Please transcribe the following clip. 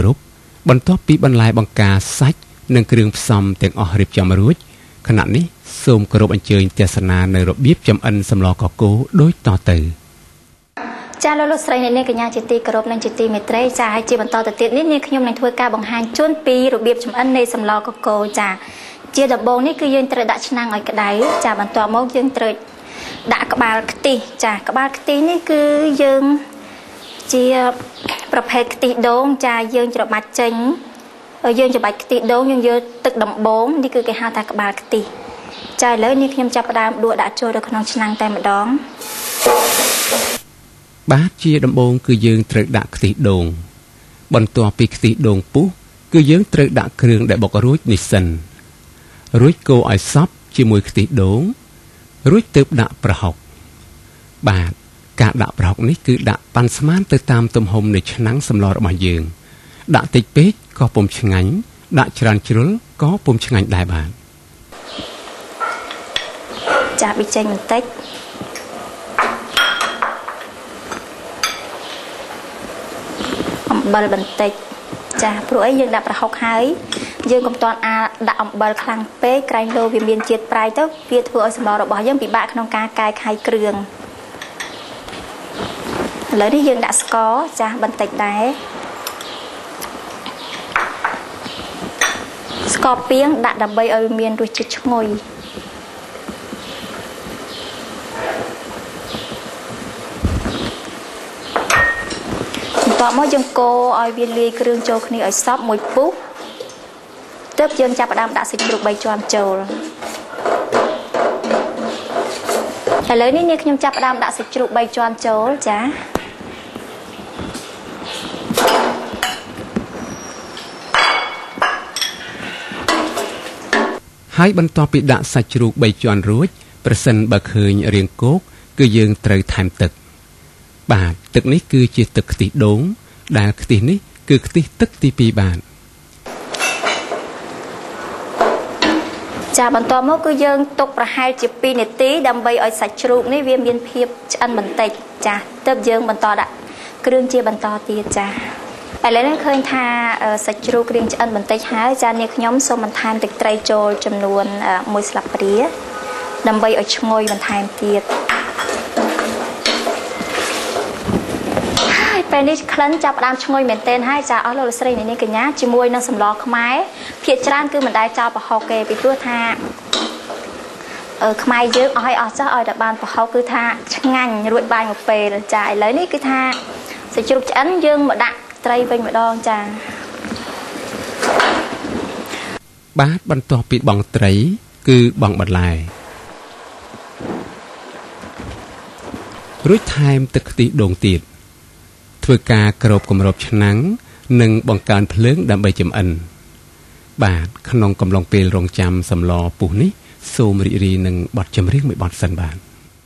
រូបបន្ទាប់ពីបន្លែបង្ការសាច់និងគ្រឿងផ្សំទាំងអស់រៀបចំរួចខណៈនេះសូមគោរពអញ្ជើញទស្សនានៅរបៀបចម្អិនសម្លកកូរដូចតទៅចាលោកស្រីអ្នកកញ្ញាជាទីគោរពនិងជាទីមេត្រីចាហើយជាបន្តទៅទៀតនេះនាងខ្ញុំនឹងធ្វើការបង្ហាញជូនពីរបៀបចម្អិននៃសម្លកកូរចាជាដំបូងនេះគឺយើងត្រូវដាក់ឆ្នាំងឲ្យក្តៅចាបន្ទាប់មកយើងត្រូវដាក់ក្បាលខ្ទិះចាក្បាលខ្ទិះនេះគឺយើងជាប្រភេទខ្ទិះដូងចាយើងច្របាច់ចេញយើងច្របាច់ខ្ទិះដូងយើងយកទឹកដំបងនេះគឺគេហៅថាក្បាលខ្ទិះចាឥឡូវនេះខ្ញុំចាប់ផ្ដើមដួសដាក់ចូលទៅក្នុងឆ្នាំងតែម្ដងបាទជាដំបូងគឺយើងត្រូវដាក់ខ្ទិះដូងបន្ទាប់ពីខ្ទិះដូងពុះគឺយើងត្រូវដាក់គ្រឿងដែលបុករួចនេះសិនរួចកូរឲ្យសព្វជាមួយខ្ទិះដូងរួចទើបដាក់ប្រហុកបាទការដាក់ប្រហុកនេះគឺដាក់ប៉ាន់ស្មានទៅតាមទំហំនៃឆ្នាំងសម្លរបស់យើងដាក់តិចពេកក៏ពុំឆ្ងាញ់ដាក់ច្រើនជ្រុលក៏ពុំឆ្ងាញ់ដែរបាទចាប៊ីចេញបន្តិចអំបិលបន្តិចចាព្រោះអីយើងដាក់ប្រហុកហើយយើងកុំតន់ដាក់អំបិលខ្លាំងពេកក្រែងលោវាមានជាតិប្រៃទៅវាធ្វើឲ្យសម្លរបស់យើងពិបាកក្នុងការកែខៃគ្រឿងឥឡូវនេះយើងដាក់ស្ករចាបន្តិចដែរស្ករពាងដាក់ដើម្បីឲ្យមានរសជាតិឈ្ងុយបន្ទាប់មកយើងកូរឲ្យវាលាយគ្រឿងចូលគ្នាឲ្យសព្វមួយពុះទើបយើងចាប់ផ្ដើមដាក់សាច់ជ្រូក3ជាន់ចូលឥឡូវនេះខ្ញុំចាប់ផ្ដើមដាក់សាច់ជ្រូក3ជាន់ចូលចាហើយបន្ទាប់ពីដាក់សាច់ជ្រូក3ជាន់រួចប្រសិនបើឃើញរាងគោកគឺយើងត្រូវថែមទឹកបាទទឹកនេះគឺជាទឹកខ្ទិះដូងដែលខ្ទិះនេះគឺខ្ទិះទឹកទី2បាទចាបន្ទាប់មកគឺយើងទុកប្រហែលជា2នាទីដើម្បីឲ្យសាច់ជ្រូកនេះវាមានភាពឆ្អិនបន្តិចចាទើបយើងបន្តដាក់គ្រឿងជាបន្តទៀតចាឥឡូវនេះឃើញថាសាច់ជ្រូករៀងឆ្អិនបន្តិចហើយចានាងខ្ញុំសូមបន្ថែមទឹកត្រីចូលចំនួន1ស្លាបព្រាដើម្បីឲ្យឈ្ងុយបន្ថែមទៀតហើយពេលនេះក្លិនចាប់ផ្ដើមឈ្ងុយមែនទែនហើយចាអស់លោកស្រីនាងកញ្ញាជាមួយនឹងសម្លខ្មែរភាគច្រើនគឺមិនដែលចោលប្រហុកទេពីព្រោះថាខ្មែរយើងអស់ឲ្យអស់ចាស់ឲ្យតែបានប្រហុកគឺថាឆ្ងាញ់រួចបាយមួយពេលចាឥឡូវនេះគឺថាសាច់ជ្រូកឆ្អិនយើងមកដាក់ត្រីវិញម្ដងចាបាទបន្ទាប់ពីបង់ត្រីគឺបង់បន្លែរួចថែមទឹកខ្ទិះដូងទៀតធ្វើការគ្របគម្របឆ្នាំងនិងបង្កើនភ្លើងដើម្បីចម្អិនបាទក្នុងកំឡុងពេលរងចាំសម្លពុះនេះសូមរីករាយនឹងបទចម្រៀងមួយបទសិនបាទ